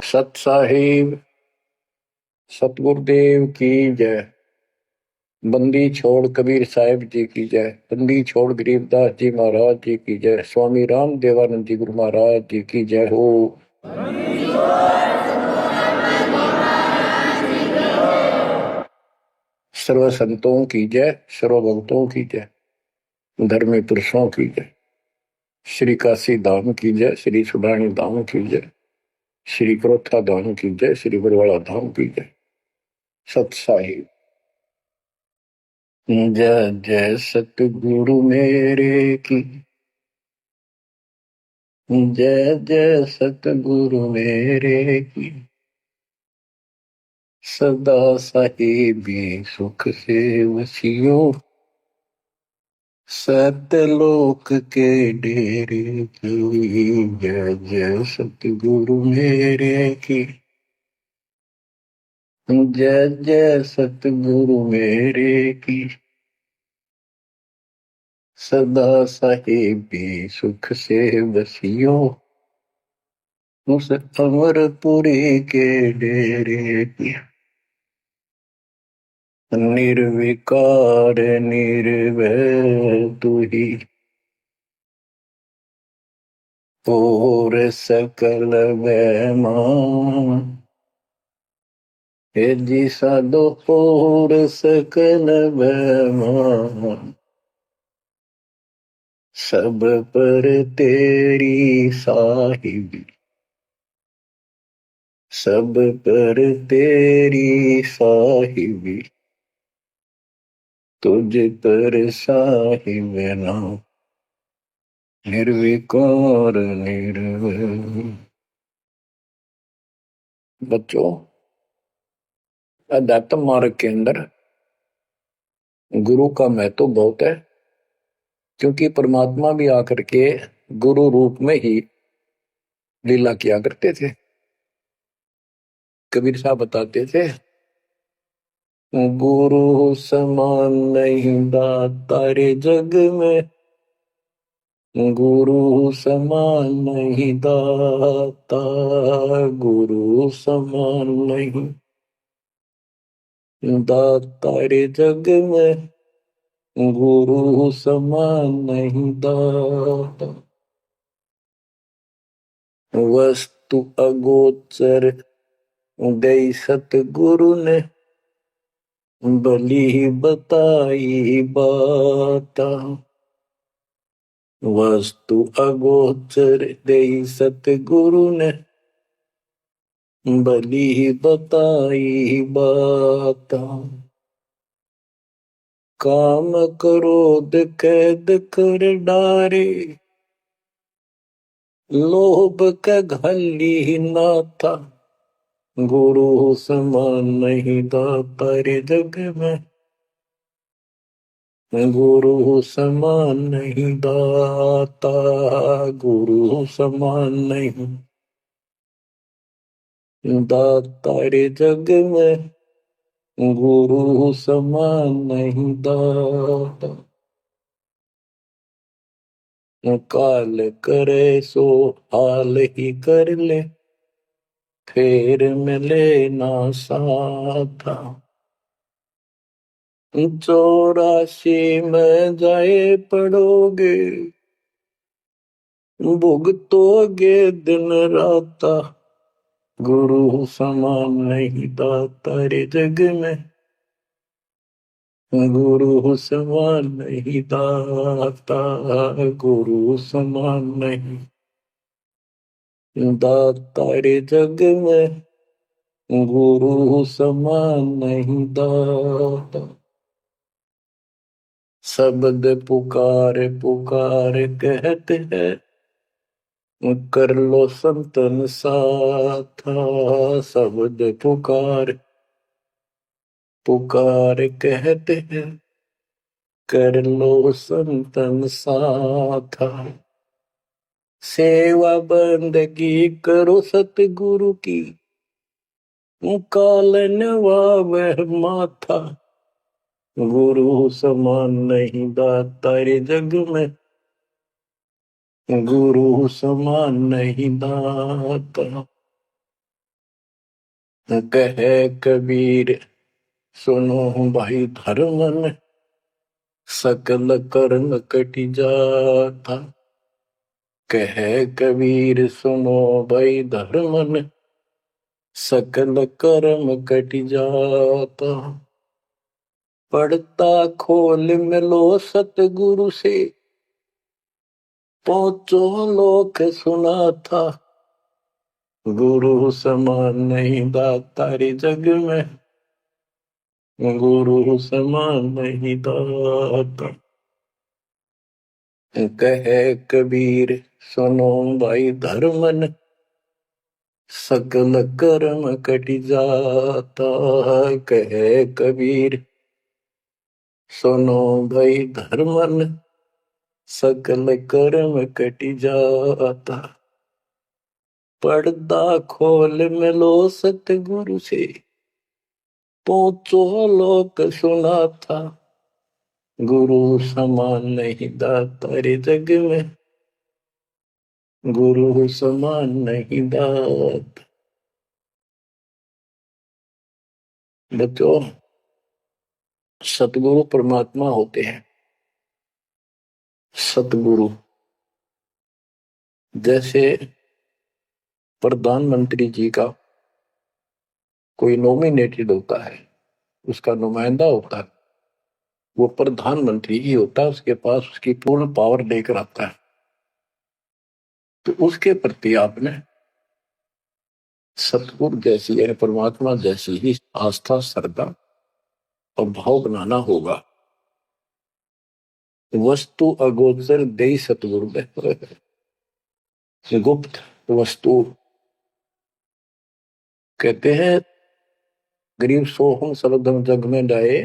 सत साहिब सतगुरुदेव की जय। बंदी छोड़ कबीर साहिब जी की जय। बंदी छोड़ गरीबदास जी महाराज जी की जय। स्वामी राम देवानंद जी गुरु महाराज जी की जय हो। सर्व संतों की जय, सर्व भक्तों की जय, धर्मी पुरुषों की जय। श्री काशी धाम की जय, श्री सुडानी धाम की जय, श्री क्रोथा धाम की जय, श्री बरवाड़ा धाम की जय। सत साहिब जय जय सतगुरु मेरे की जय जय सतगुरु मेरे की। सदा साहिबी सुख से वसियो सतलोक के डेरे की। जय जय सतगुरु मेरे की जय जय सतगुरु मेरे की। सदा साहिबी सुख से वसियो उस अमरपुरी के डेरे की। निर्विकार निर्भय तू ही और सकल वैमान। हे जी साधो और सकल वैमान। सब पर तेरी साहिबी, सब पर तेरी साहिबी, तुझ पर साहिब नाम। निर्विकार निर्भय। बच्चों, अध्यात्म मार्ग के अंदर गुरु का महत्व बहुत है, क्योंकि परमात्मा भी आकर के गुरु रूप में ही लीला किया करते थे। कबीर साहब बताते थे, गुरु समान नहीं दाता रे जग में, गुरु समान नहीं दाता, गुरु समान नहीं दाता रे जग में, गुरु समान नहीं दाता। वस्तु अगोचर दई सतगुरु ने, भली बताई बाता। वस्तु अगोचर दई सतगुरु ने, भली बताई बाता। काम क्रोध कैद कर डारे, लोभ का घली ना था। गुरु समान नहीं दाता रे जग में, गुरु समान नहीं दाता, गुरु समान नहीं दाता रे जग में, गुरु समान नहीं दाता। काल करे सो हाल ही कर ले, फेर मिले ना साथा। 84 में जाए पड़ोगे, भुगतोगे दिन राता। गुरु समान नहीं दाता रे जग में, गुरु समान नहीं दाता, गुरु समान नहीं दाता रे जग में, गुरु समान नहीं दाता। शब्द पुकार पुकार कहते हैं, कर लो संतन साथा। शब्द पुकार पुकार कहते हैं, कर लो संतन साथा। सेवा बंदगी करो सतगुरु की, कालन वह माथा। गुरु समान नहीं दाता रे जग में, गुरु समान नहीं दाता। कहे कबीर सुनो भाई धर्मन, सकल कर्म कटि जाता। कहे कबीर सुनो भाई धर्मन, सकल कर्म कटि जाता। पढ़ता खोल मिलो सतगुरु से, पहुंचो लोक सुना था। गुरु समान नहीं दाता रे जग में, गुरु समान नहीं दाता। कहे कबीर सुनो भाई धर्मन, सकल कर्म कटि जाता। कहे कबीर सुनो भाई धर्मन, सकल कर्म कटि जाता। पर्दा खोल मिलो सतगुरु से, पहुंचो लोक सुना था। गुरु समान नहीं दाता रे जग में, गुरु समान नहीं दाता। बच्चों, सतगुरु परमात्मा होते हैं। सतगुरु जैसे प्रधानमंत्री जी का कोई नॉमिनेटेड होता है, उसका नुमाइंदा होता है, वो प्रधानमंत्री ही होता है, उसके पास उसकी पूर्ण पावर लेकर आता है। तो उसके प्रति आपने सतगुरु जैसी यानी परमात्मा जैसी ही आस्था, श्रद्धा और भाव बनाना होगा। वस्तु अगोचर दे सतगुरु में, गुप्त वस्तु कहते हैं। गरीब सोहम शब्दम जग में जाए,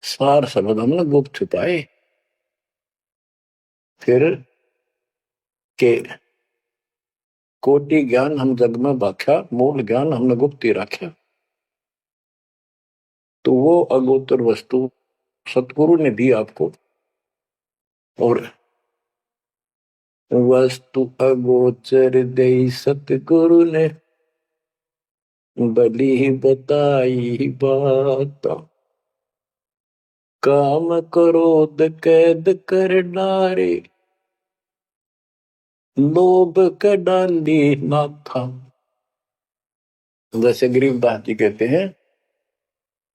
सार शब्द हमने गुप्त छुपाए। फिर के कोटि ज्ञान हम जग में बाख्या, मूल ज्ञान हमने गुप्त ही रखा। तो वो अगोचर वस्तु सतगुरु ने दी आपको। और वस्तु अगोचर दे सतगुरु ने, बली बताई बात। काम क्रोध कैद कर डारे, लोभ का डाली ना था। जैसे गरीब दास जी कहते हैं,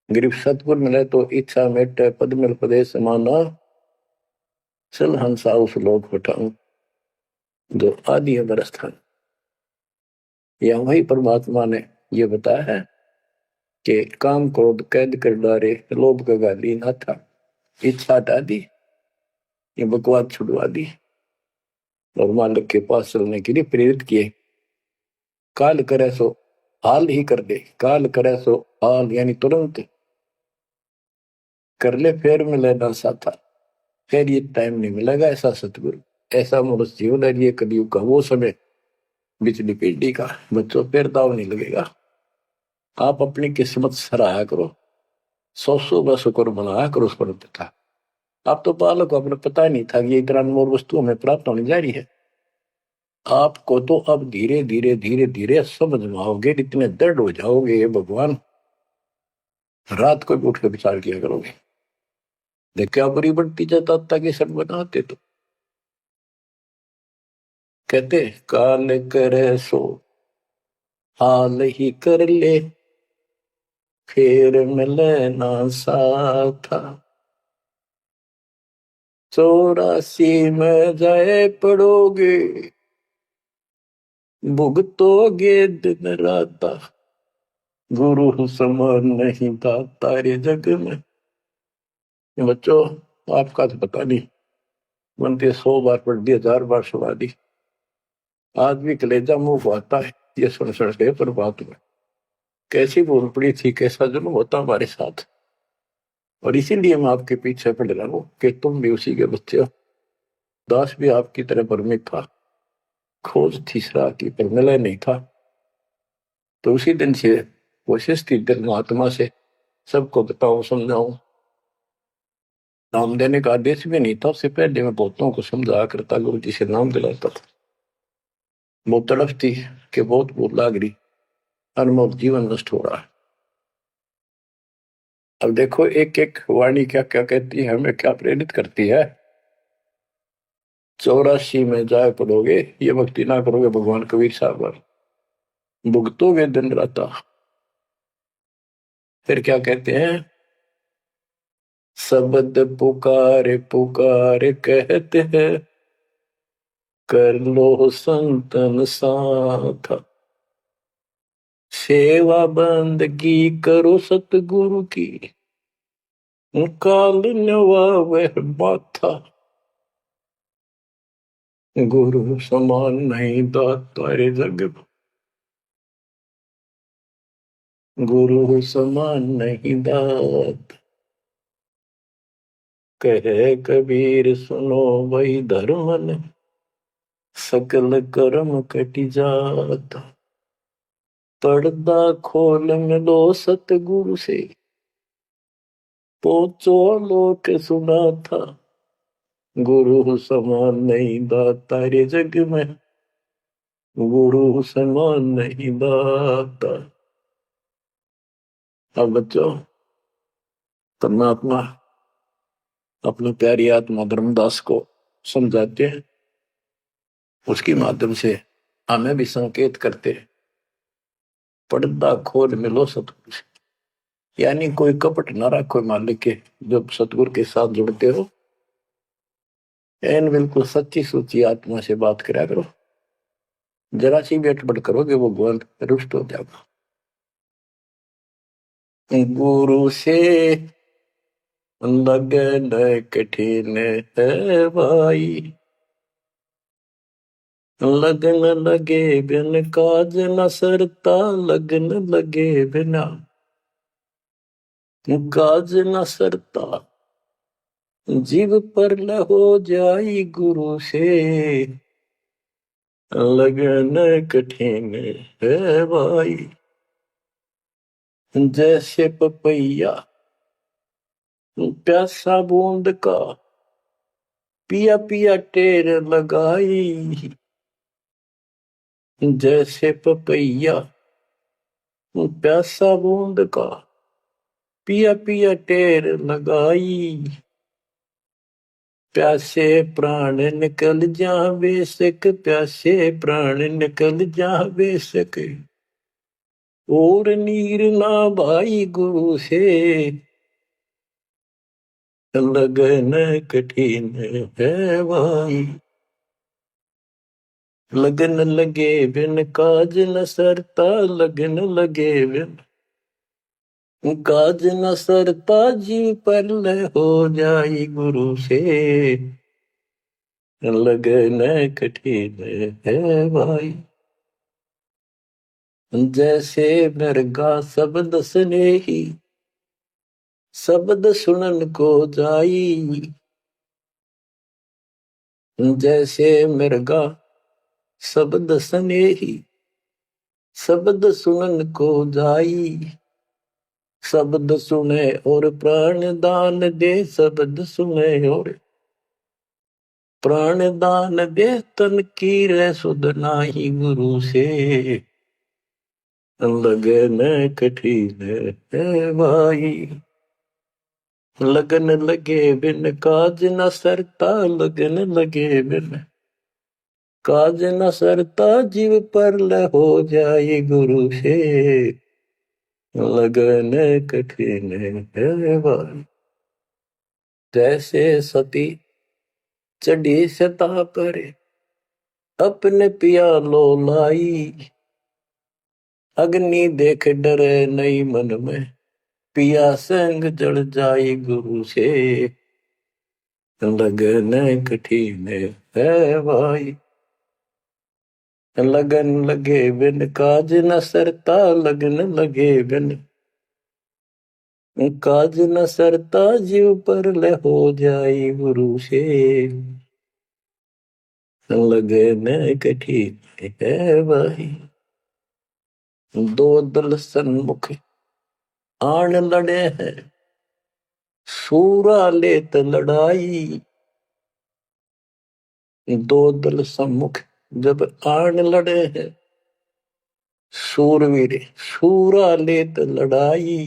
गरीब सतगुरु मिले तो इच्छा मेटे, पद मिल पदे समाना, चल हंसा उस लोक पठाऊं जो आदि अमर स्थान। या वही परमात्मा ने ये बताया है कि काम क्रोध कैद कर डारे, लोभ का गाली ना था। इच्छा हटा दी, ये बकवाद छुड़वा दी और मालिक के पास चलने के लिए प्रेरित किए। काल करे सो हाल ही कर दे, काल करे सो हाल यानी तुरंत कर ले, फिर मिले ना साथा। फिर ये टाइम नहीं मिलेगा। ऐसा सतगुरु, ऐसा मनुष्य जीवन है। ये कलयुग का वो समय, बिजली पीढ़ी का। बच्चों, फिर दाव नहीं लगेगा। आप अपनी किस्मत सराहा करो, 100 शुक्र मनाया करो उस पर था। आप तो बालक को अपने पता ही नहीं था कि ये इतना अनमोल वस्तु हमें प्राप्त होने जा रही है। आपको तो अब धीरे धीरे धीरे धीरे समझ में आओगे, इतने दृढ़ हो जाओगे ये भगवान, रात को भी उठ कर विचार किया करोगे। देख क्या बड़ी बढ़ती जाता कि सब बनाते। तो कहते काल करे सो हाल ही कर ले, फिर मिले ना साथा। 84 में जाए पड़ोगे, भुगतोगे दिन राता। गुरु समान नहीं दाता रे जग में। बच्चों, आपका तो पता नहीं, बनते 100 बार पढ़ दी, 1000 बार सुना दी, आज भी कलेजा मुंह को आता है ये सुन सुन के। पर बात में कैसी बोल पड़ी थी, कैसा जुल्म होता हमारे साथ। और इसीलिए मैं आपके पीछे पड़ रहा हूँ कि तुम भी उसी के बच्चे हो। दास भी आपकी तरह भ्रमित था, खोज थी सराह की पर मिला नहीं था। तो उसी दिन से कोशिश थी महात्मा से सबको बताऊं, समझाऊं। नाम देने का आदेश भी नहीं था। उससे पहले मैं बहुतों को समझाया करता, गुरु जी से नाम दिलाता था। बहुत तड़फ थी कि बहुत भूख लाग रही। अनमोल जीवन नष्ट हो रहा है। अब देखो एक एक वाणी क्या क्या कहती है, हमें क्या प्रेरित करती है। 84 में जाए पड़ोगे, ये भक्ति ना करोगे भगवान कबीर साहब पर, भुगतोगे दिन राता। फिर क्या कहते हैं, शब्द पुकार पुकार कहते हैं, कर लो संतन साथ, सेवा बंदगी करो सतगुरु की, काल नवावे माथा, गुरु समान नहीं दाता रे जग, गुरु समान नहीं दात। कहे कबीर सुनो वही धर्मन, सकल कर्म कटि जात, पर्दा खोल मिलो सतगुरु से, पोचो लोक सुना था, गुरु समान नहीं दाता रे जग में, गुरु समान नहीं दाता। अब बच्चों, परमात्मा अपनी प्यारी आत्मा धर्मदास को समझाते हैं, उसके माध्यम से हमें भी संकेत करते हैं, पर्दा खोल मिलो सतगुरु से, यानी कोई कपट ना रखो मालिक के, जब सतगुरु के साथ जुड़ते हो एन बिल्कुल सच्ची सुची आत्मा से बात करा करो, जरा सी भी अटपट करोगे वो भगवान रुष्ट हो जाएगा। गुरु से लगन कठिन है भाई, लगन लगे बिन काज न सरता, लगन लगे बिना काज न सरता, जीव पर हो जाई गुरु से, लगन कठिन है भाई। जैसे पपैया प्यासा बूंद का, पिया पिया टेर लगाई, जैसे पपैया प्यासा बूंद का, पिया पिया टेर लगाई, प्यासे प्राण निकल जा बेशक, प्यासे प्राण निकल जा बेशक, और नीर ना भाई गुरु से, लगन कठिन है भाई। लगन लगे बिन काज न सरता, लगन लगे बिन काज न सरता, जीव पर हो जाई गुरु से, लगन कठिन है भाई। जैसे मृगा शब्द स्नेही, शब्द सुनन को जाई, जैसे मृगा शब्द स्नेही, शब्द सुनन को जाई, शब्द सुने और प्राण दान दे, शब्द सुने और प्राण दान दे, तन की रे सुध नाही गुरु से, लगन कठिन है भाई। लगन लगे बिन काज न सरता, लगन लगे बिन काज न सरता, जीव पर हो जाए गुरु से, लगन कठिन है भाई। जैसे सती चढ़ी सता पर, अपने पिया लो लाई, अग्नि देख डरे नहीं मन में, पिया संग जड़ जाई गुरु से, लगन कठिन है भाई। लगन लगे बिन काज न सरता, लगन लगे बिन काज न सरता, जीव पर हो जाई गुरु से, लगन कठिन है भाई। दो दल सन्मुख आन लड़े हैं, सूरा लेत लड़ाई, दो दल सम्मुख जब आन लड़े हैं, सूरवीर सूरा लेत लड़ाई,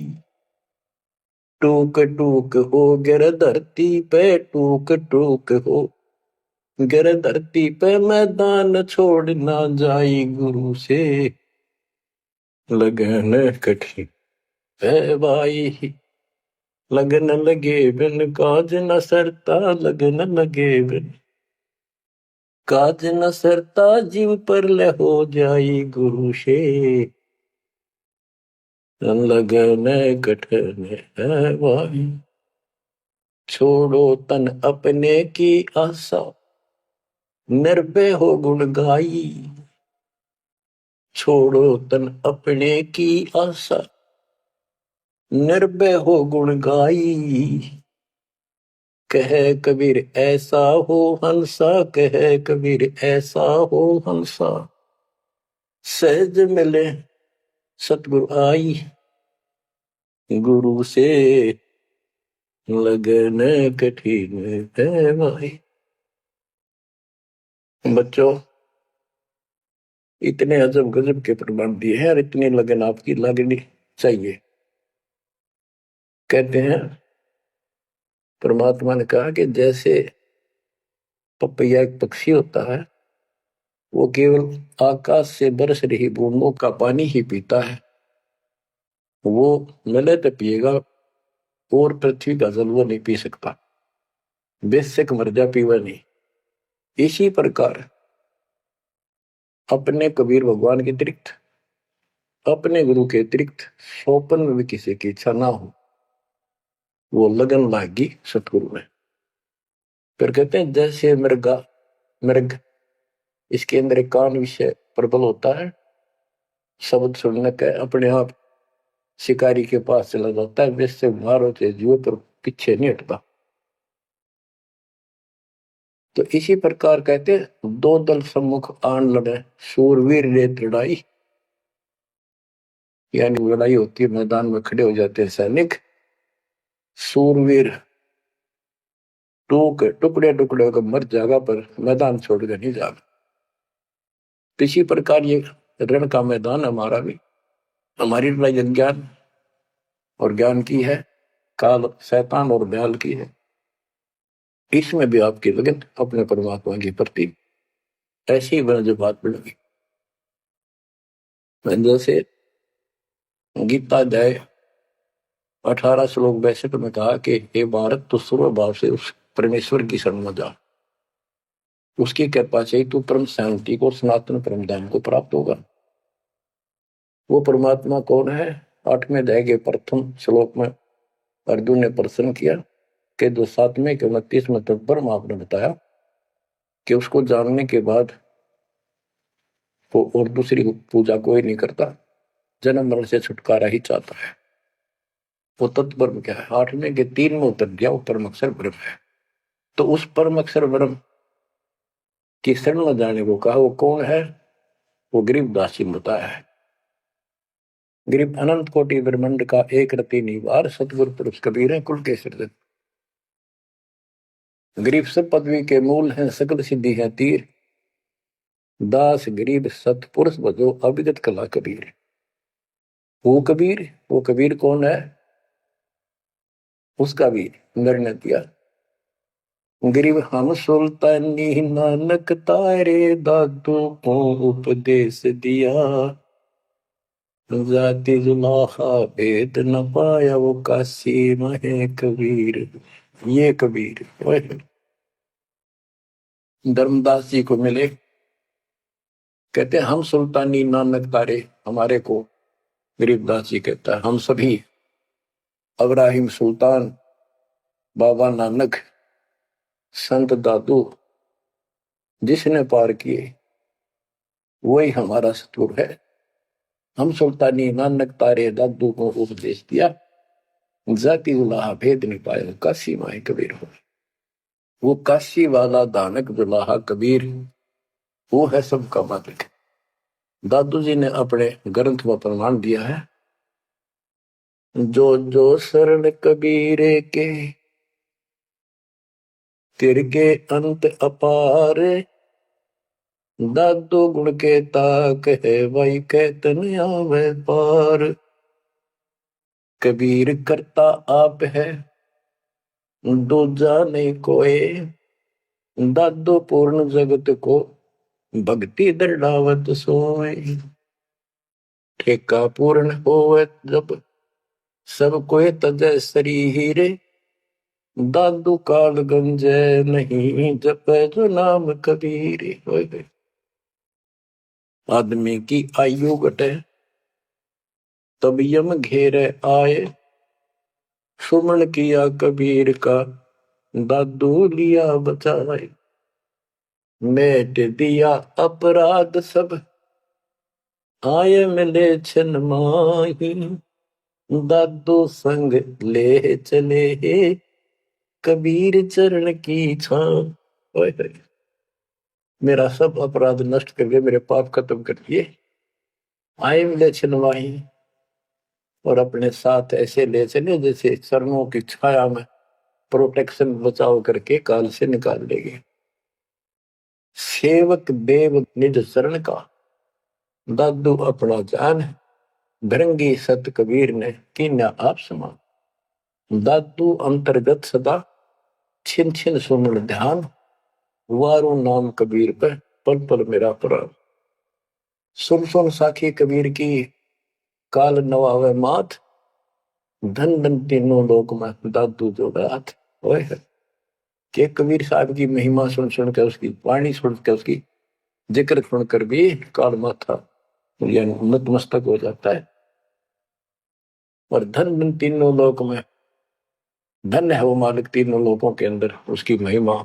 टूक टूक हो गिर धरती पे, टूक टूक हो गिर धरती पे, मैदान छोड़ ना जाई गुरु से, लगन कठिन है भाई। लगन लगे बिन काज न सरता, लगन लगे बिन काज न सरता, जीव पर ले हो जाई गुरु से, लगन कठिन है भाई। छोड़ो तन अपने की आशा, निर्भय हो गुण गाई, छोड़ो तन अपने की आशा, निर्भय हो गुण गाई। कहे कबीर ऐसा हो हंसा, कहे कबीर ऐसा हो हंसा, सहज मिले सतगुरु आई, गुरु से लगन कठिन है भाई। बच्चों, इतने अजब गजब के प्रमाण दिए हैं और इतनी लगन आपकी लगनी चाहिए। कहते हैं परमात्मा ने कहा कि जैसे पपैया एक पक्षी होता है, वो केवल आकाश से बरस रही बूंदों का पानी ही पीता है, वो मिले तो पिएगा, और पृथ्वी का जल वो नहीं पी सकता, बेशक मर जा पीवा नहीं। इसी प्रकार अपने कबीर भगवान के अतिरिक्त, अपने गुरु के अतिरिक्त सोपन में भी किसी की इच्छा ना हो, वो लगन लागी सतगुरु में। फिर कहते हैं जैसे मृगा मृग, इसके अंदर एक कान विषय प्रबल होता है, शब्द सुनने का अपने आप शिकारी के पास चला जाता है, वैसे मारो से जीव पर पीछे नहीं हटता। तो इसी प्रकार कहते दो दल सम्मुख आन लड़े, शूरवीर रेत लड़ाई, यानी लड़ाई होती है, मैदान में खड़े हो जाते हैं सैनिक, शूरवीर टुकड़े टुकड़े होकर मर जाएगा, पर मैदान छोड़कर नहीं जाएगा। इसी प्रकार ये रण का मैदान हमारा भी, हमारी लड़ाई अज्ञान और ज्ञान की है, काल शैतान और दयाल की है। इसमें भी आपकी लगन अपने परमात्मा के प्रति ऐसी बन जो बात बढ़ेगी। जैसे गीता अध्याय 18 श्लोक 62 में कहा कि हे भारत, तो सर्व भाव से उस परमेश्वर की शरण में जा, उसकी कृपा से तू परम शांति को, सनातन परम धाम को प्राप्त होगा। वो परमात्मा कौन है? 8वें अध्याय के प्रथम श्लोक में अर्जुन ने प्रश्न किया कि जो 7वें के 29वें तक ब्रह्म आपने बताया कि उसको जानने के बाद वो और दूसरी पूजा कोई नहीं करता, जन्म मरण से छुटकारा ही चाहता है। वो तत्ब्रह्म क्या है? 8वें के 3 में उतर गया, वो परम अक्षर ब्रह्म है। तो उस परम अक्षर ब्रह्म की शरण में जाने को कहा, वो कौन है? वो गरीबदास जी बताया है। गरीब अनंत कोटि ब्रह्मांड का एक रति निवार, सतगुरु पुरुष कबीर है कुल के सृजन। गरीब सब पदवी के मूल हैं, सकल सिद्धि है तीर, दास गरीब सतपुरुष भजो, अविगत कला कबीर। वो कबीर कौन है? उसका भी निर्णय दिया। गरीब हम सुल्तानी नानक तारे, दादू को उपदेश दिया, जाति जुलाहा भेद न पाया, वो काशी महे कबीर। ये कबीर धर्मदास जी को मिले, कहते हम सुल्तानी नानक तारे, हमारे को गरीबदास जी कहता है हम सभी अब्राहिम सुल्तान, बाबा नानक, संत दादू जिसने पार किए वही हमारा सतगुरु है। हम सुल्तानी नानक तारे, दादू को उपदेश दिया, जाति जुलाहा भेद नहीं पाया, काशी माए कबीर हो। वो काशी वाला दानक जुलाहा कबीर, वो है सबका मालिक। दादू जी ने अपने ग्रंथ में प्रमाण दिया है, जो जो शरण कबीरे के, तिरके अंत अपार, दादो गुण के ताक है भाई कहतन आवे पार। कबीर करता आप है दूजा नहीं कोई। दादो पूर्ण जगत को भक्ति दृढ़ावत सोए। ठेका पूर्ण होवे जब सब कोई तजय शरीर। दादू काल गंजे नहीं जपे जो नाम कबीर। आदमी की आयु घटे तब यम घेरे आए। सुमन किया कबीर का दादू लिया बचाए। मेट दिया अपराध सब आए मिले छन माही। दादू संग ले चले कबीर चरण की छां। मेरा सब अपराध नष्ट करके मेरे पाप खत्म कर दिए। आए मिले छन माही और अपने साथ ऐसे ले चले जैसे चरणों की छाया में प्रोटेक्शन बचाव करके काल से निकाल लेंगे। सेवक देव निज शरण का दादू अपना जान। भृंगी सत कबीर ने कीन्या आप समान। दादू अंतर्गत सदा छिन छिन सुमन ध्यान। वारू नाम कबीर पे पल पल मेरा प्राण। सुन सुन साखी कबीर की काल नवावे मात। धन धन तीनों लोक में दादू जोड़ा हाथ। के कबीर साहब की महिमा सुन सुन के उसकी वाणी सुन के उसकी जिक्र सुनकर भी काल माथा यानी नतमस्तक हो जाता है। और धन धन तीनों लोक में धन है वो मालिक तीनों लोकों के अंदर उसकी महिमा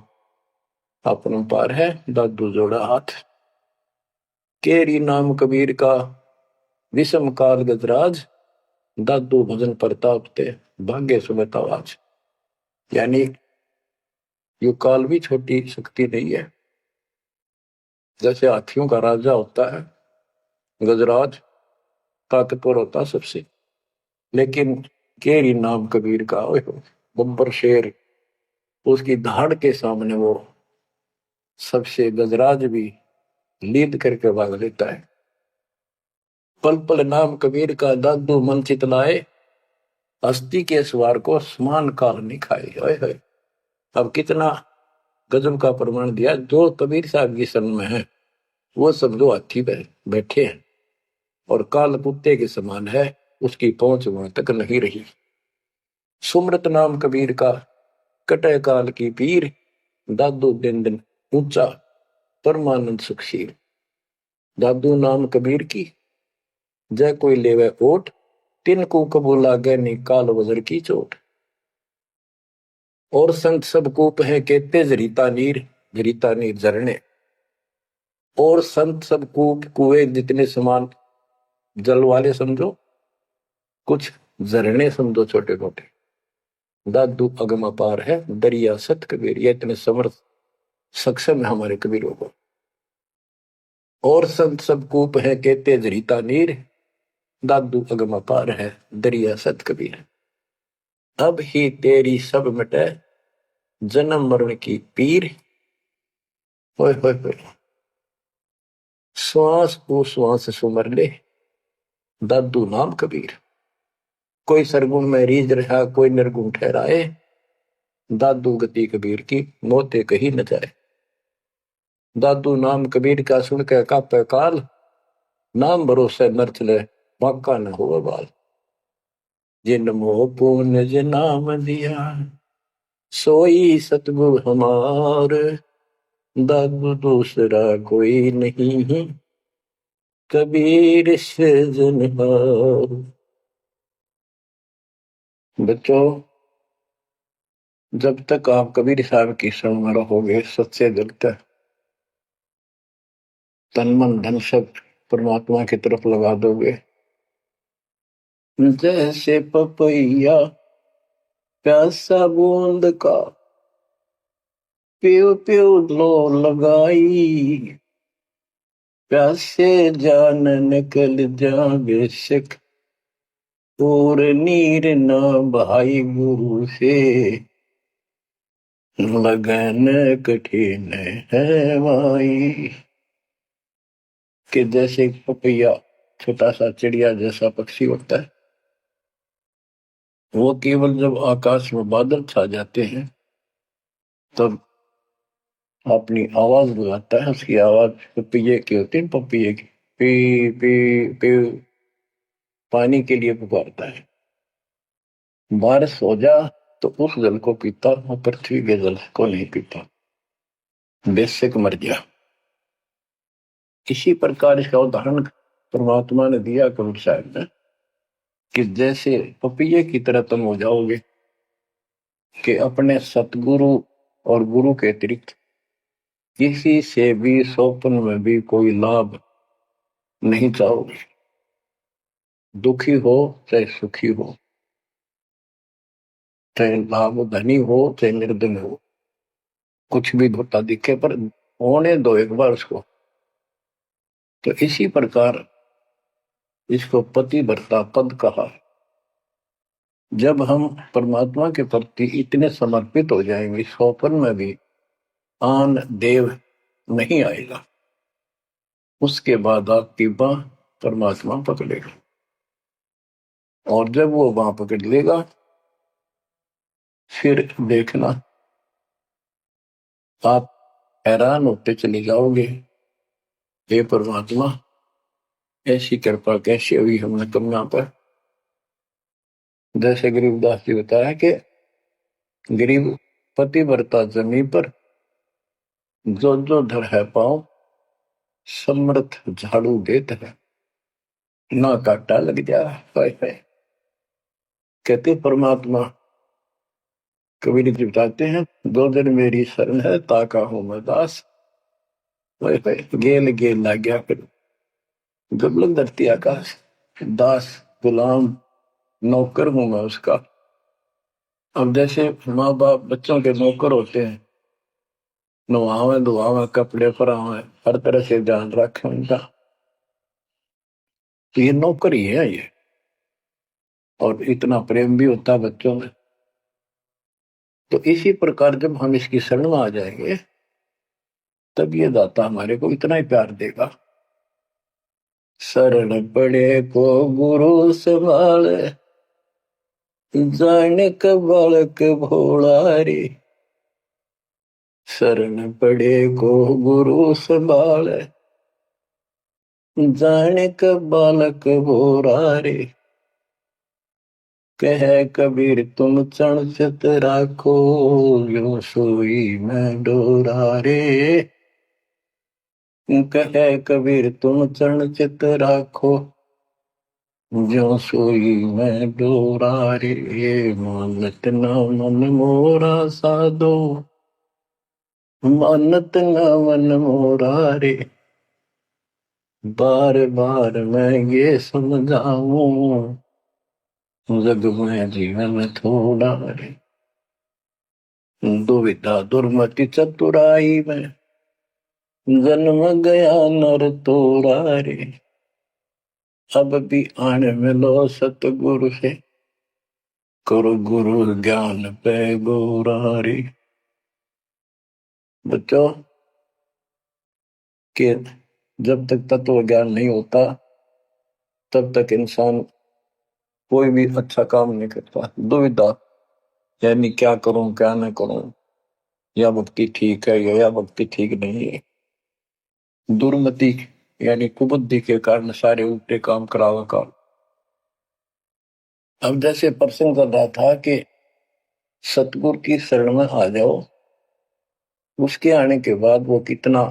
अपरंपार है। दादू जोड़ा हाथ। केरी नाम कबीर का विषम काल गजराज। दादू भजन प्रताप ते भाग्य सुबतावाज। यानी ये काल भी छोटी शक्ति नहीं है। जैसे हाथियों का राजा होता है गजराज ताकतवर होता सबसे, लेकिन केरी नाम कबीर का बब्बर शेर उसकी धाड़ के सामने वो सबसे गजराज भी लीद करके भाग लेता है। पल पल नाम कबीर का दादू मन चितलाए। हस्ती के सवार को समान काल नहीं खाए। अब कितना गजब का प्रमाण दिया। जो कबीर साहब की शरण में है वो सब जो हाथी पे बैठे हैं और काल कुत्ते के समान है उसकी पहुंच वहां तक नहीं रही। सुमरत नाम कबीर का कटे काल की पीर। दादू दिन दिन ऊंचा परमानंद सुखशील। दादू नाम कबीर की जय कोई लेवे ओट। तिनको कबूल लागे नी काल वजर की चोट। और संत सब कूप है कहते जरीता नीर झरने। और संत सब कूप कुएं जितने समान जल वाले समझो, कुछ झरने समझो छोटे मोटे। दादू अगम अपार है दरिया सत कबीर। ये इतने समर्थ सक्षम है हमारे कबीरों को। और संत सब कूप है कहते जरीता नीर। दादू अगम अपार है दरिया सत कबीर। अब ही तेरी सब मिटे जन्म मरण की पीर। होए होए होए। श्वास को श्वास सुमर ले दादू नाम कबीर। कोई सरगुण में रीझ रहा कोई निर्गुण ठहराए। दादू गति कबीर की मोते कहीं न जाए। दादू नाम कबीर का सुन के कापे काल। नाम भरोसे नर चले बांका न हो बाल। जिन मोह पून जिन नाम दिया सोई सतगुरु हमार। दादू दूसरा कोई नहीं कबीर से जनहार। बच्चों, जब तक आप कबीर साहब की शरण में रहोगे सच्चे दिल तक तन मन धन सब परमात्मा की तरफ लगा दोगे। जैसे पपैया प्यासा बूंद का प्यो प्यो लो लगाई। प्यासे जान निकल जावे सिख और नीर न भाई गुरु से। लगन कठिन है माई। कि जैसे एक पपैया छोटा सा चिड़िया जैसा पक्षी होता है, वो केवल जब आकाश में बादल छा जाते हैं तब अपनी आवाज लगाता है। उसकी आवाज पपैये की होती है, पपैये की पी पी पी, पानी के लिए पुकारता है। बारिश हो जा तो उस जल को पीता, वो पृथ्वी के जल को नहीं पीता, बेशक मर गया। इसी प्रकार इसका उदाहरण परमात्मा ने दिया कबीर साहब ने कि जैसे पपैये की तरह तुम हो जाओगे कि अपने सतगुरु और गुरु के अतिरिक्त किसी से भी स्वप्न में भी कोई लाभ नहीं चाहोगे। दुखी हो चाहे सुखी हो, चाहे लाभ धनी हो चाहे निर्धन हो, कुछ भी धोता दिखे पर होने दो एक बार उसको। तो इसी प्रकार इसको पतिव्रता पद कहा। जब हम परमात्मा के प्रति इतने समर्पित हो जाएंगे, स्वप्न में भी आन देव नहीं आएगा, उसके बाद आपकी बाह परमात्मा पकड़ेगा। और जब वो बाह पकड़ लेगा फिर देखना आप हैरान होते चले जाओगे, हे परमात्मा ऐसी कृपा कैसे हुई हमने कन्या पर। जैसे गरीबदास जी बताया कि गरीब पतिव्रता जमी पर जो जो धर है पाओ, समर्थ झाड़ू देत है, ना काटा लग जा। कहते परमात्मा कबीर जी बताते हैं, दो दिन मेरी शरण है ताका हूं मैं दास। गेल गेल ला गया फिर गबलक धरती आकाश, दास गुलाम नौकर हूं मैं उसका। अब जैसे माँ बाप बच्चों के नौकर होते हैं, नवावे धुआवे कपड़े परावे हर तरह से ध्यान रखे उनका, तो ये नौकर ही है ये। और इतना प्रेम भी होता है बच्चों में। तो इसी प्रकार जब हम इसकी शरण में आ जाएंगे तब ये दाता हमारे को इतना ही प्यार देगा। शरण पड़े को गुरु संभाले, जाने का बालक भोला रे। शरण पड़े को गुरु संभाले, जाने का बालक भोला रे। कह कबीर तुम चरण चित राखो, यो सोई मैं डोरा रे। कह कबीर तुम चरण चित राखो, जो सोई मैं डोरा रे। मानत न मन मोरा साधो, मानत न मन मोरा रे। बार बार मैं ये समझाऊं, जग में जीवन थोड़ा रे। दुविधा दुर्मति चतुराई में, जन्म गया नर तोड़ा रे। अब भी आन मिलो सतगुरु से, करो गुरु ज्ञान पे गोरा रे। बच्चों के जब तक तत्व ज्ञान नहीं होता तब तक इंसान कोई भी अच्छा काम नहीं करता। दुविधा यानी क्या करूं क्या न करूं, या भक्ति ठीक है या भक्ति ठीक नहीं है। दुर्मति यानी कुबुद्धि के कारण सारे उल्टे काम करावा काम। अब जैसे प्रसंग कर रहा था कि सतगुरु की शरण में आ जाओ, उसके आने के बाद वो कितना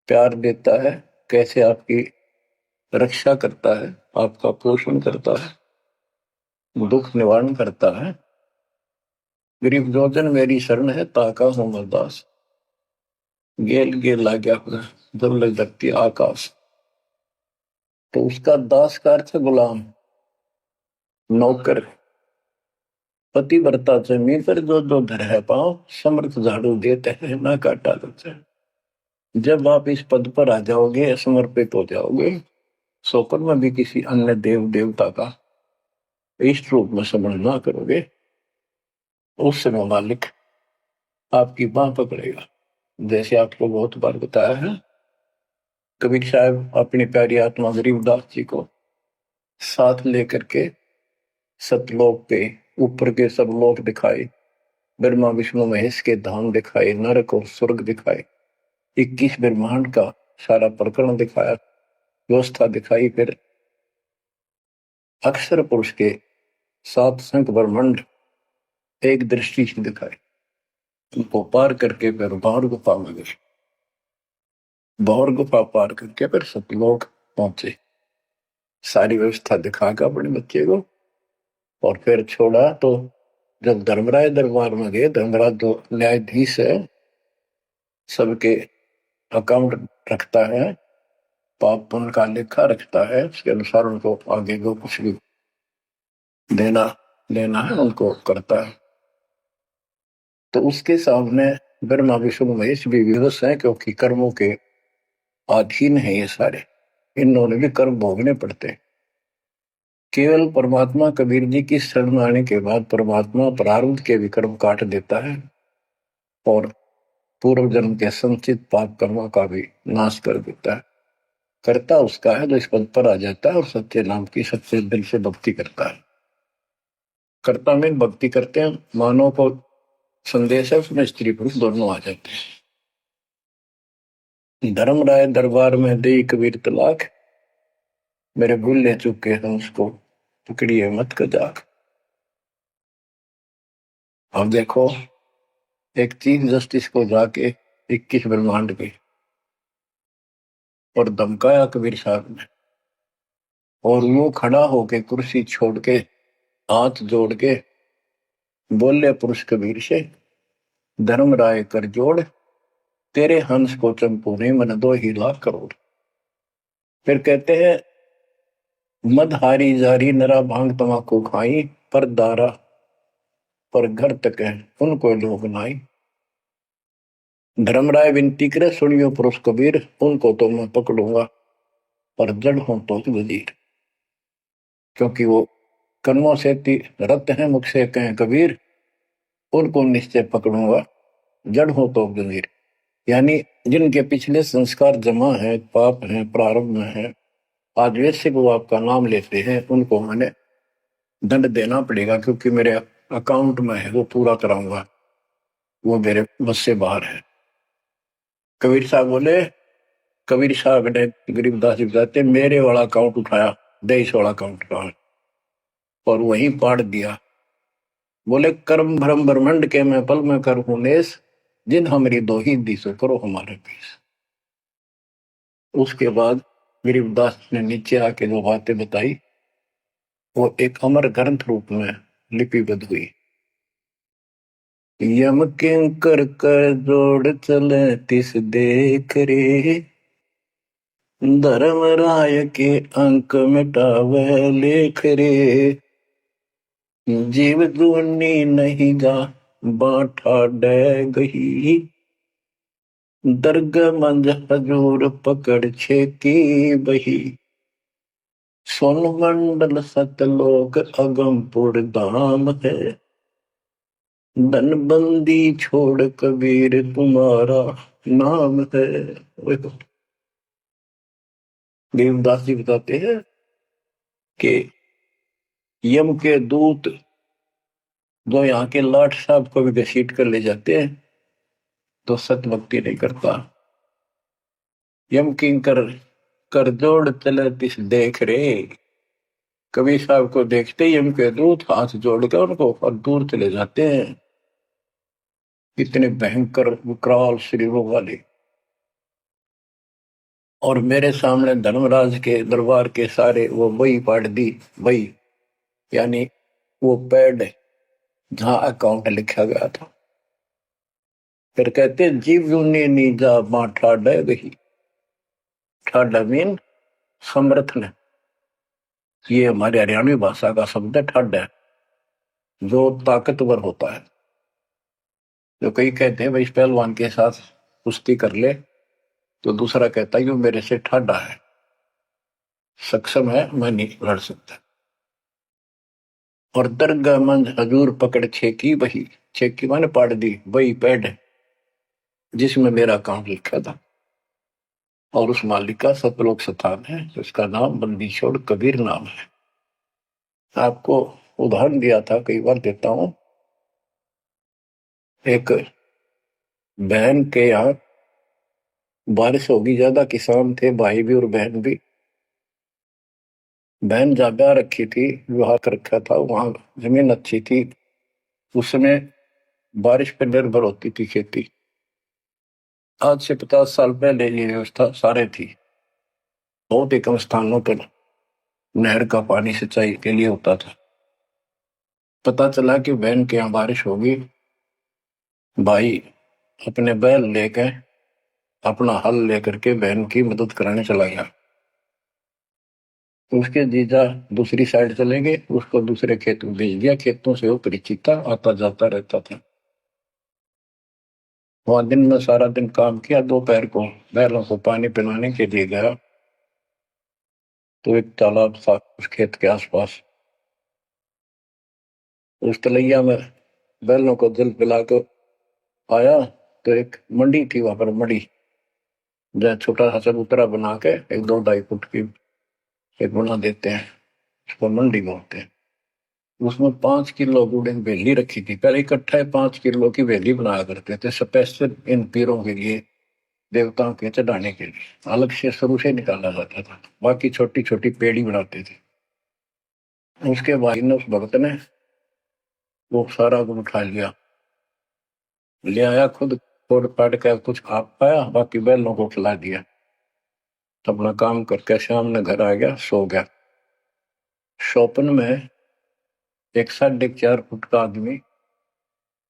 प्यार देता है, कैसे आपकी रक्षा करता है, आपका पोषण करता है, दुख निवारण करता है। गरीब जोजन मेरी शरण है ताका हूं मैं दास, गेल गेल ला गया जब लग धरती आकाश। तो उसका दास का अर्थ गुलाम, नौकर। पतिव्रता जमीन पर जो जो धर है पाओ, समर्थ झाड़ू देते हैं ना काटा देते हैं। जब आप इस पद पर आ जाओगे, समर्पित हो जाओगे, स्वप्न में भी किसी अन्य देव देवता का इष्ट रूप में समझ ना करोगे, उस समय मालिक आपकी बाह पकड़ेगा। जैसे आपको बहुत बार बताया है कबीर साहब अपनी प्यारी आत्मा गरीबदास जी को साथ लेकर के सतलोक पे ऊपर के सब लोक दिखाए, ब्रह्मा विष्णु महेश के धाम दिखाए, नरक और स्वर्ग दिखाए, 21 ब्रह्मांड का सारा प्रकरण दिखाया, व्यवस्था दिखाई। फिर अक्षर पुरुष के 7 संख ब्रह्मांड एक दृष्टि से दिखाए। उनको पार करके फिर भौर गुफा में गए, भौर गुफा पार करके फिर सतलोक पहुंचे, सारी व्यवस्था दिखाकर अपने बच्चे को, और फिर छोड़ा। तो जब धर्मराज दरबार में गए, धर्मराज जो न्यायाधीश है, सबके अकाउंट रखता है, पाप पुण्य का लेखा रखता है, उसके अनुसार उनको आगे को कुछ भी देना लेना है उनको करता है। तो उसके सामने ब्रह्मा विष्णु महेश भी विवश है, क्योंकि कर्मों के अधीन है ये सारे, इन्होंने भी कर्म भोगने पड़ते हैं। केवल परमात्मा कबीर जी की शरण आने के बाद परमात्मा प्रारब्ध के भी कर्म काट देता है और पूर्व जन्म के संचित पाप कर्मों का भी नाश कर देता है। करता उसका है जो इस पद पर आ जाता है और सच्चे नाम की सच्चे दिल से भक्ति करता है। कर्ता में भक्ति करते हैं, मानव को संदेश है, उसमें स्त्री पुरुष दोनों आ जाते हैं। धर्मराय दरबार में दे कबीर तलाक, मेरे भूल ले चुके हैं उसको पकड़िए मत कजाक। अब देखो, एक चीफ जस्टिस को जाके 21 ब्रह्मांड के और धमकाया कबीर साहब ने, और वो खड़ा होके कुर्सी छोड़ के हाथ जोड़ के बोले पुरुष कबीर से, धर्मराय कर जोड़, तेरे हंस को चंपू ने मन 2 ही लाख करोड़। फिर कहते हैं, मद हारी जारी नरा भांग तमाकू खाई, पर दारा पर घर तक है उनको लोग नाई। धर्मराय विनती करे, सुनियो पुरुष कबीर, उनको तो मैं पकड़ूंगा पर जड़ हो तो वजीर। क्योंकि वो कर्मों से रत है, मुख से कहें कबीर, उनको निश्चय पकड़ूंगा, जड़ हो तो वजीर। यानी जिनके पिछले संस्कार जमा है, पाप है, प्रारंभ में है, आज वैसे वो आपका नाम लेते हैं, उनको मैंने दंड देना पड़ेगा, क्योंकि मेरे अकाउंट में है, वो पूरा कराऊंगा, वो मेरे बस से बाहर है। कबीर साहब बोले, कबीर साहब ने गरीबदास जी बताते, मेरे वाला अकाउंट उठाया, 23 वाला अकाउंट का, और वहीं पाड़ दिया। बोले, कर्म भ्रम ब्रह्मंड के मैं पल में कर हूं नेस, जिन हमारी दो ही दिशो करो हमारे पीस। उसके बाद गरीबदास ने नीचे आके जो बातें बताई, वो एक अमर ग्रंथ रूप में लिपिबद्ध हुई। यम किंकर कर जोड़ चले तिस देख रे, धर्म राय के अंक मिटावे लेख रे, जीव दूनी नहीं जा बाठा डे गही, दर्ग मंज हजूर पकड़ छे की बही, सोन मंडल सतलोक अगमपुर धाम है, धनबंदी छोड़ कबीर तुम्हारा नाम है। देवदास जी बताते हैं कि यम के दूत जो यहाँ के लाट साहब को भी घसीट कर ले जाते हैं, तो सत भक्ति नहीं करता। यम किंकर कर जोड़ चले तिस देख रे, कबीर साहब को देखते ही यम के दूत हाथ जोड़कर उनको और दूर चले जाते हैं। इतने भयंकर विकराल शरीरों वाले, और मेरे सामने धर्मराज के दरबार के सारे वो बही पाड़ दी। बही यानी वो पैड जहां अकाउंट लिखा गया था। फिर कहते, जीव यूनी नीजा मां ठाडा गही, ठाडा मीन समर्थन, ये हमारे हरियाणवी भाषा का शब्द है ठाडा, जो ताकतवर होता है। जो कई कहते हैं भाई इस पहलवान के साथ कुश्ती कर ले, तो दूसरा कहता है ये मेरे से ठाडा है, सक्षम है, मैं नहीं लड़ सकता। और दरगाह मंज हजूर पकड़ छेकी बही, छेकी माने पाड़ दी, बही पैड जिसमें मेरा अकाउंट लिखा था। और उस मालिक का सतलोक स्थान है, उसका नाम बंदीछोड़ कबीर नाम है। आपको उदाहरण दिया था, कई बार देता हूं। एक बहन के यहाँ बारिश होगी ज्यादा, किसान थे भाई भी और बहन भी। बहन ज्यादा रखी थी, विवाह कर रखा था, वहां जमीन अच्छी थी। उस समय बारिश पर निर्भर होती थी खेती। आज से 50 साल पहले ये व्यवस्था सारे थी। बहुत ही कम स्थानों पर नहर का पानी सिंचाई के लिए होता था। पता चला कि बहन के यहाँ बारिश होगी। भाई अपने बैल लेकर, अपना हल लेकर के बहन की मदद कराने चला गया। उसके जीजा दूसरी साइड चले गए, उसको दूसरे खेत में भेज दिया। खेतों से वो परिचित था, आता जाता रहता था। वहां दिन में सारा दिन काम किया। दोपहर को बैलों को पानी पिलाने के लिए गया, तो एक तालाब था उस खेत के आसपास। उस तलैया में बैलों को जल पिला कर आया, तो एक मंडी थी वहां पर। मंडी जहाँ छोटा सा चबूतरा बना के एक 2-2.5 फुट की एक बना देते हैं, उसको मंडी बोलते हैं। उसमें 5 किलो गुड़ की वेली रखी थी। पहले इकट्ठा 5 किलो की वेली बनाया करते थे, स्पेशल इन पीरों के लिए, देवताओं के चढ़ाने के लिए अलग से शुरू से निकाला जाता था। बाकी छोटी छोटी पेड़ी बनाते थे। उसके बाद उस भक्त ने वो सारा गुड़ उठा लिया, ले आया खुद, तोड़ पाट कर कुछ आप पाया, बाकी बैलों को खिला दिया। अपना काम करके शाम में घर आ गया, सो गया। स्वप्न में एक 4.5 फुट का आदमी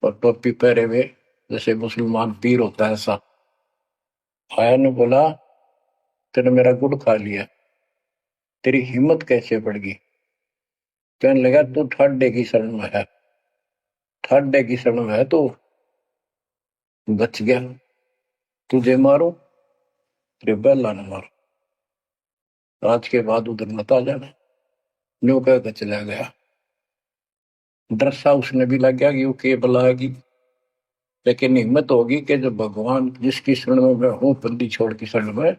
और टोपी पहरे हुए, जैसे मुसलमान पीर होता है ऐसा, आया ने बोला, तेने मेरा गुड़ खा लिया, तेरी हिम्मत कैसे बढ़ गई? कहने लगा, तू ठाडे की शरण में है, ठाडे की शरण में है तो बच गया। तुझे मारो, तेरे बैला ने मारो, आज के बाद उधर मत आ जाना। न्यू कहकर चला गया। डरसा उसने भी लग गया कि वो के बुलाएगी, लेकिन हिम्मत होगी कि जब भगवान जिसकी शरण में मैं हूं, बंदी छोड़ की शरण में,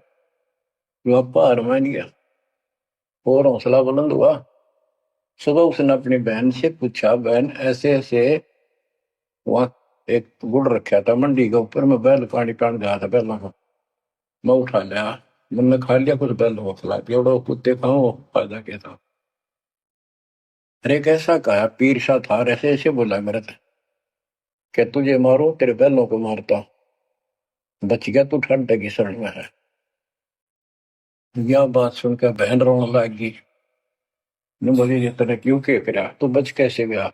वो आपा हार मान गया और हौसला बुलंद हुआ। सुबह उसने अपनी बहन से पूछा, बहन ऐसे ऐसे वहां एक गुड़ रखा था मंडी के ऊपर, मैं बैल पानी पान गया था, बैलों को मैं उठा लिया, मैंने खा लिया, कुछ बैलों को खिला दिया, और कुत्ते खाओ, फायदा क्या था? अरे कैसा कहा, पीर सा था, ऐसे ऐसे बोला मेरे से कि तुझे मारो, तेरे बैलों को मारता, बच गया, तू ठंड की शरण में है। यह बात सुनकर बहन रोने लगी। ने बोली, ये तेने क्यों के करा, तू बच कैसे गया?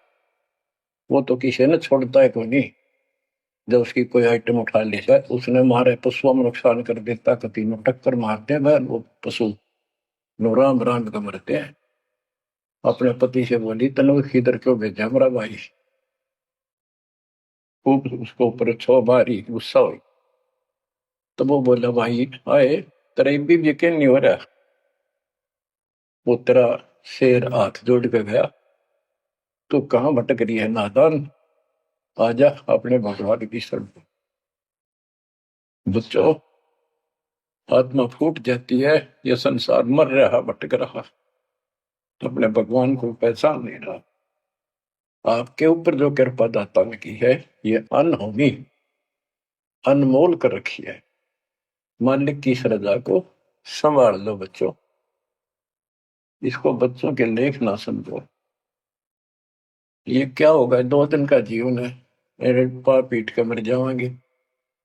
वो तो किसी ने छोड़ता है कोई नहीं, जब उसकी कोई आइटम उठा ली जाए उसने मारे पशुओं में नुकसान कर देता, कभी नु टक्कर मारते हैं वह वो पशु, नो राम राम का मरते हैं। अपने पति से बोली, तनु किधर क्यों भेजा मेरा भाई? खूब उसको ऊपर छो मारी, गुस्सा हुई। तो वो बोला, भाई आए, तेरा भी यकीन नहीं हो रहा? वो तेरा शेर हाथ जोड़ के गया, तू कहाँ भटक रही है नादान, आजा अपने भगवान की शरण। बच्चों, आत्मा फूट जाती है, ये संसार मर रहा, भटक रहा, अपने भगवान को पहचान नहीं रहा। आपके ऊपर जो कृपा दाता ने की है, ये अनहोनी, अनमोल कर रखी है। मालिक की श्रद्धा को संभाल लो बच्चों, इसको बच्चों के लेख ना समझो। ये क्या होगा, 2 दिन का जीवन है, मेरे पा पीट के मर जाएंगे।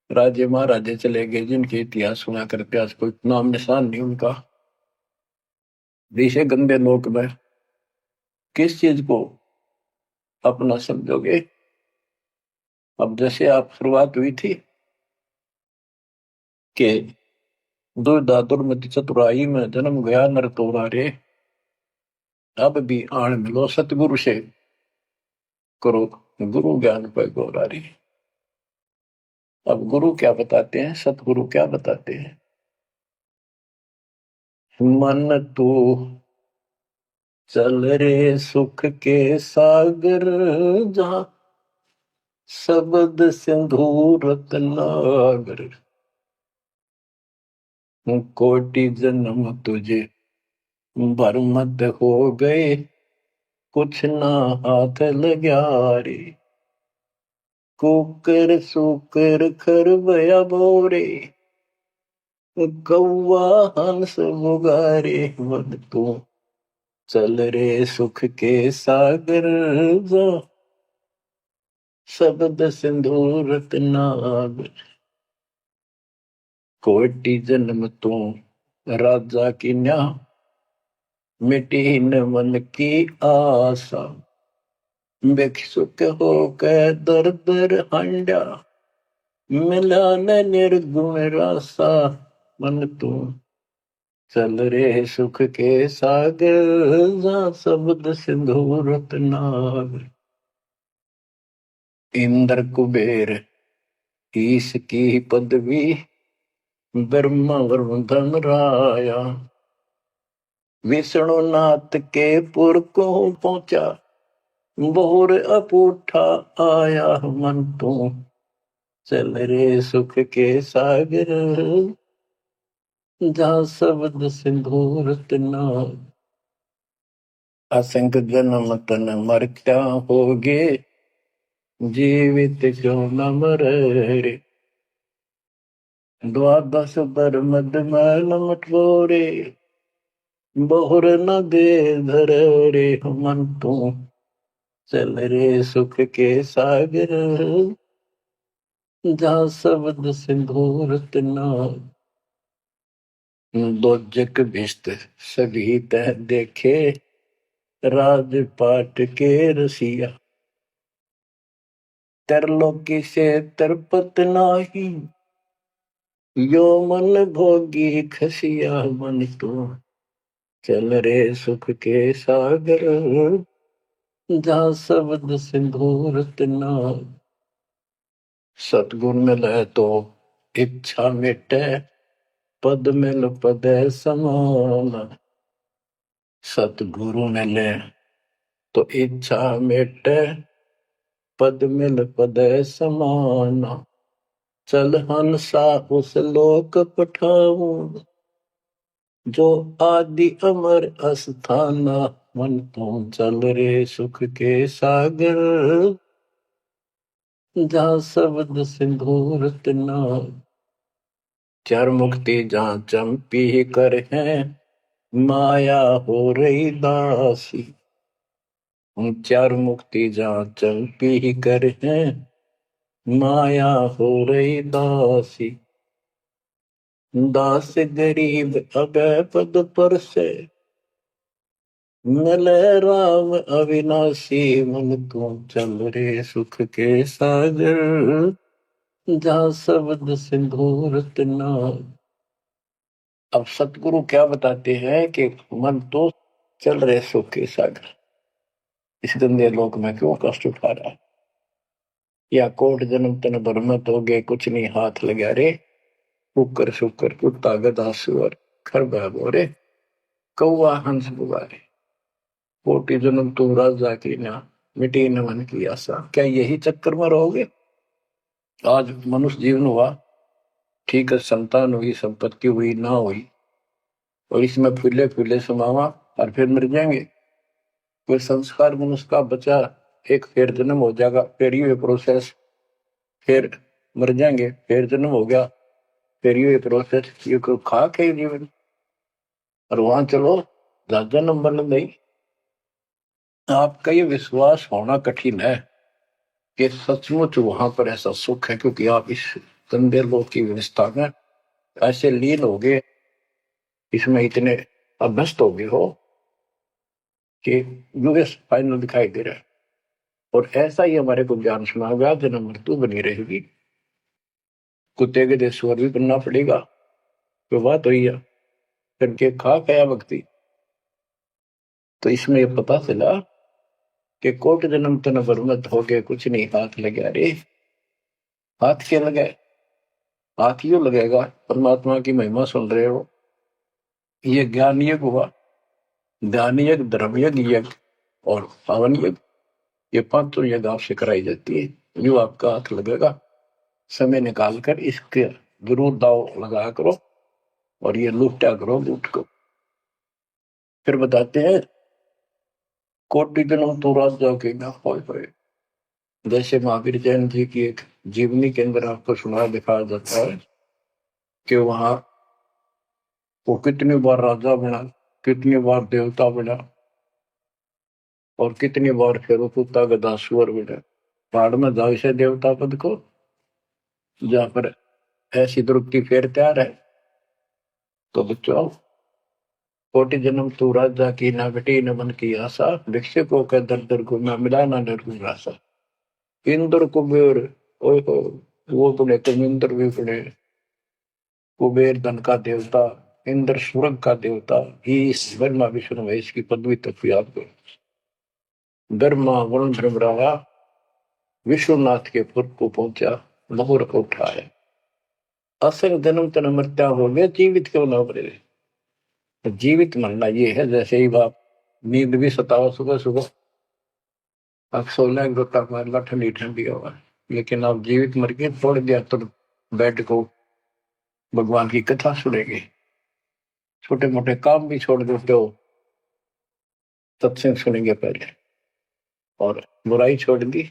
राजे महाराजे चले गए, जिनके इतिहास सुना करते, आज कोई नाम निशान नहीं उनका। ऐसे गंदे लोक में किस चीज को अपना समझोगे? अब जैसे आप शुरुआत हुई थी कि दुर्मति चतुराई में जन्म गया नर तोरा रे, अब भी आण मिलो सतगुरु से, करो गुरु ज्ञान पर गौरारी। अब गुरु क्या बताते हैं, सतगुरु क्या बताते हैं? मन तू चल रे सुख के सागर, जहां शब्द सिंधु रतनागर। कोटि जन्म तुझे बरमत हो गए, कुछ ना हाथ लग्या रे। कुकर सुकर खरबया बोरे, कौवा हंस बुगारे। वद तू चल रे सुख के सागर जा, शब्द सिंधु रत्नागर। कोटि जन्म तू राजा की न्या, मिटी न मन की आशा। भिक्षुक होकर दर दर हंडा, मिला न निर्गुण रासा। मन तू चल रे सुख के सागर जा, शब्द सिंधु रत्नागर। इंद्र कुबेर ईश की पदवी, ब्रह्मा वरुण धन राया। विष्णु नाथ के पुर को पहुंचा, बोर अपूठा आया। मन तू चल रे सुख के सागर जा, शब्द सिंधु रत्नागर। असंख्य जन्म तन मरता होगे, जीवित क्यों न मरे रे। द्वादश मद मैल मटोरे, बहुर न दे धर रे। मन तू चल रे सुख के सागर जा, शब्द सिंधु रत्नागर। दोजक भिष्ट सभी तह देखे, राजपाट के रसिया। तरलोकी से तरपत नाही, यो मन भोगी खसिया। मन तू चल रे सुख के सागर जा, शब्द सिंधु रत्नागर। सतगुण मिले तो इच्छा मिटे, पद मिल पद समान। सतगुरु मिले तो इच्छा मिटे, पद मिल पद समान। चल हंसा उस लोक पठाऊं, जो आदि अमर अस्थाना। मन तू चल रे सुख के सागर जा, शब्द सिंधु रत्नागर। चार मुक्ति जहाँ चंपी कर है, माया हो रही दासी। चार मुक्ति जहाँ चंपी कर है, माया हो रही दासी। दास गरीब अगय पद पर से, मिले राम अविनाशी। मन तू चल रे सुख के सागर जा, शब्द सिंधु रत्नागर। अब सतगुरु क्या बताते हैं कि मन तो चल रहे सुख के सागर, इस गंदे लोक में क्यों कष्ट उठा रहा है। या कोट जन्म तन बरमत हो गए, कुछ नहीं हाथ लगा रे। कुकर शुकर कुत्ता गधा सुअर खरबा बोरे, कौवा हंस बुगारे। कोटि जन्म तुम राजा की ना, मिटी न मन की आशा। क्या यही चक्कर में रहोगे? आज मनुष्य जीवन हुआ, ठीक है, संतान हुई, संपत्ति हुई ना हुई, और इसमें फूले फूले समावा और फिर मर जाएंगे। कोई संस्कार मनुष्य का बचा, एक फिर जन्म हो जाएगा, फिर ये प्रोसेस, फिर मर जाएंगे, फिर जन्म हो गया, फिर ये प्रोसेस। ये कोई खाक है जीवन? और वहां चलो राजा नंबर नहीं। आपका ये विश्वास होना कठिन है कि सचमुच वहां पर ऐसा सुख है, क्योंकि आप इस गंदे लोक की व्यवस्था में ऐसे लीन हो गए, इसमें इतने अभ्यस्त हो गए हो कि यूएस फाइनल दिखाई दे रहा है। और ऐसा ही हमारे को ज्ञान सुना, व्याध न मृत्यु बनी रहेगी, कुत्ते के देश्वर भी बनना पड़ेगा। तो बात हुई है, करके खा गया भक्ति। तो इसमें ये पता चला कि कोट जन्म तन बरमत हो गए, कुछ नहीं हाथ लगा रे। हाथ क्या लगे? हाथ यूं लगेगा, परमात्मा की महिमा सुन रहे हो। ये ज्ञान यज्ञ हुआ, ध्यान यज्ञ, धर्म यज्ञ, यज्ञ और पावन यज्ञ, ये पांचों यज्ञ आपसे कराई जाती है। जो आपका हाथ लगेगा, समय निकाल कर इसके जरूर दाव लगाया करो। और ये लूटा करो लूट को। फिर बताते हैं कोटि जन्म तो राजा के ना होए। जैसे महावीर जैन जी की एक जीवनी के अंदर आपको सुना दिखाया जाता है कि वहां वो कितनी बार राजा बना, कितनी बार देवता बना, और कितनी बार फिर कुत्ता गधा सुअर बना। पहाड़ में जाओ से देवता पद को, जहां पर ऐसी द्रुपति फेर तैयार है। तो बच्चों, कोटि जन्म तू राजा की ना बेटी न मन की आशा, भिक्षुकों के दर दर को ना मिला ना डर को रासा। इंद्र कुबेर, ओए हो, वो बने तुम इंद्र भी बने। कुबेर धन का देवता, इंद्र स्वर्ग का देवता, ईश ब्रह्मा विष्णु महेश की पदवी तक भी आपको। ब्रह्मा वरुण धर्मराया विश्वनाथ के पुर को पहुंचा, मोहर को उठाया। असंग जन्म तन मृत्या हो गया, जीवित क्यों ना मरे। जीवित मरना ये है, जैसे ही बाप नींद भी सताओ सुबह सुबह, अब सोलह गोता मारना ठंडी ठंडी हवा, लेकिन आप जीवित मर के तोड़ दिया तो बेड को भगवान की कथा सुनेंगे। छोटे मोटे काम भी छोड़ देते हो, सत्संग सुनेंगे पहले, और बुराई छोड़ दी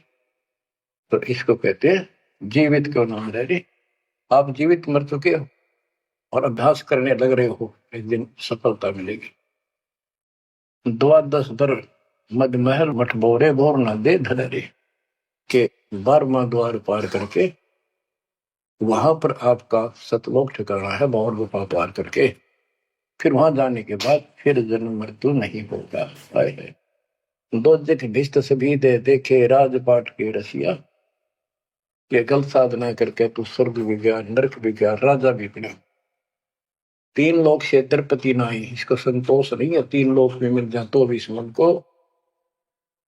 तो इसको कहते हैं जीवित क्यों ना मरे रे। आप जीवित मर चुके हो और अभ्यास करने लग रहे हो, एक दिन सफलता मिलेगी। द्वादश दर मद महल मठ बोरे बोर न दे धरे, के 12वां द्वार पार करके वहां पर आपका सतलोक ठिकाना है, भौर गुफा पार करके फिर वहां जाने के बाद फिर जन्म मृत्यु नहीं होगा। है दो जित भिष्ट सभी दे देखे राजपाट के रसिया, ये गलत साधना करके तू स्वर्ग भी गया, नरक भी गया, राजा भी बना। 3 लोक से तिरपति नाही, इसको संतोष नहीं है। 3 लोक में मिल जाए तो भी इस मन को।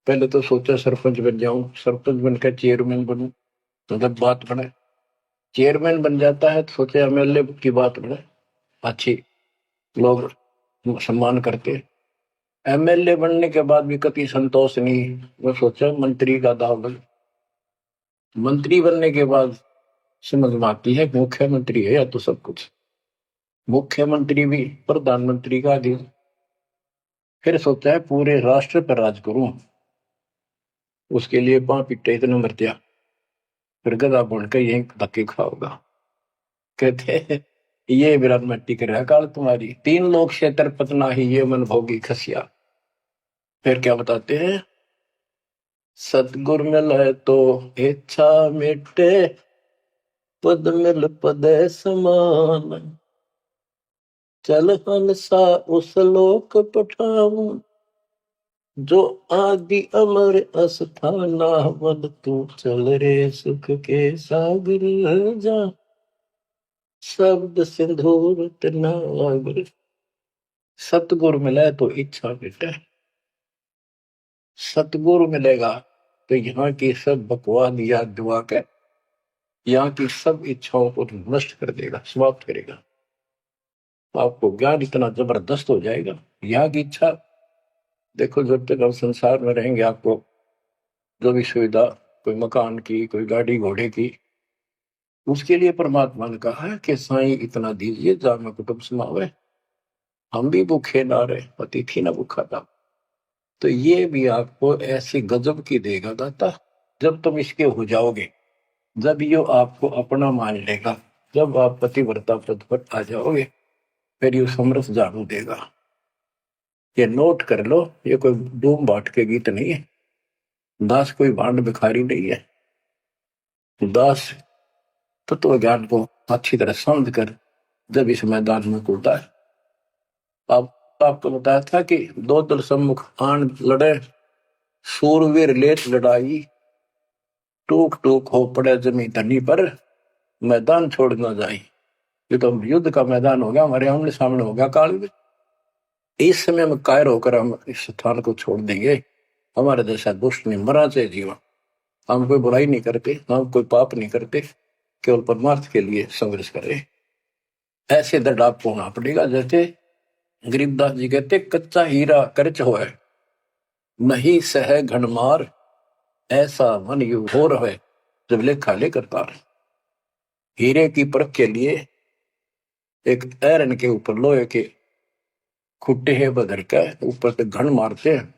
पहले तो सोचा सरपंच बन जाऊं, सरपंच बनकर चेयरमैन बनूं, तो जब बात बने चेयरमैन बन जाता है तो सोचे एमएलए की बात बने, अच्छी लोग सम्मान करते। एमएलए बनने के बाद भी कभी संतोष नहीं, मैं सोचा मंत्री का दाव बन। मंत्री बनने के बाद समझ में आती है मुख्यमंत्री है या तो सब कुछ, मुख्यमंत्री भी प्रधानमंत्री का अधीन। फिर सोचा है पूरे राष्ट्र पर राज करूं, उसके लिए पांव पिट्टे इतने मर दिया, फिर गधा बन के यही धक्के खाओगा। कहते हैं ये विराट मट्टी कर रहा काल तुम्हारी, 3 लोक से तरपतना ही ये मन भोगी खसिया। फिर क्या बताते हैं, सतगुर मिले तो इच्छा मिटे, पद मिल पद समान, चल हंसा उस लोक पठाऊं, जो आदि अमर अस्थाना, मन तू चल रे सुख के सागर जा, शब्द सिंदूर नागर। सतगुरु मिले तो इच्छा मिटे, सतगुरु मिलेगा तो यहाँ की सब बकवाद याद दुआ के यहाँ की सब इच्छाओं को नष्ट कर देगा, समाप्त करेगा। आपको ज्ञान इतना जबरदस्त हो जाएगा। यहाँ की इच्छा देखो, जब तक हम संसार में रहेंगे आपको जो भी सुविधा, कोई मकान की, कोई गाड़ी घोड़े की, उसके लिए परमात्मा ने कहा है कि साईं इतना दीजिए जा में कुटुंब समावे, हम भी भूखे ना रहे, अतिथि ना भूखा था। तो ये भी आपको ऐसी गजब की देगा दाता, जब तुम इसके हो जाओगे, जब ये आपको अपना मान लेगा, जब आप पतिव्रता पद पर आ जाओगे, फिर ये समरस झाड़ू देगा। ये नोट कर लो, ये कोई डूम बाट के गीत नहीं है। दास कोई भांड भिखारी नहीं है। दास तत्व ज्ञान को अच्छी तरह समझ कर जब इस मैदान में कूदा है। आपको बताया था कि 2 दल सम्मुख आन लड़े, सूरवीर लेत लड़ाई, टूक टूक हो पड़े जमी धनी पर, मैदान छोड़ ना जाए। ये तो युद्ध का मैदान हो गया, हमारे आमने सामने हो गया काल में। इस समय में कायर होकर हम इस स्थान को छोड़ देंगे। हमारे जैसा दुष्ट नहीं मरा चाहे जीवन, हम कोई बुराई नहीं करते, हम कोई पाप नहीं करते, केवल परमार्थ के लिए संघर्ष करें। ऐसे दृढ़ आपको होना पड़ेगा। जैसे गरीबदास जी कहते, कच्चा हीरा करच होए, नहीं सह घनमार, ऐसा मन यू हो रहे जब लेखा लेकर तार। हीरे की परख के लिए एक ऐरन के ऊपर लोहे के खुट्टे है बदर का, ऊपर से घन मारते हैं।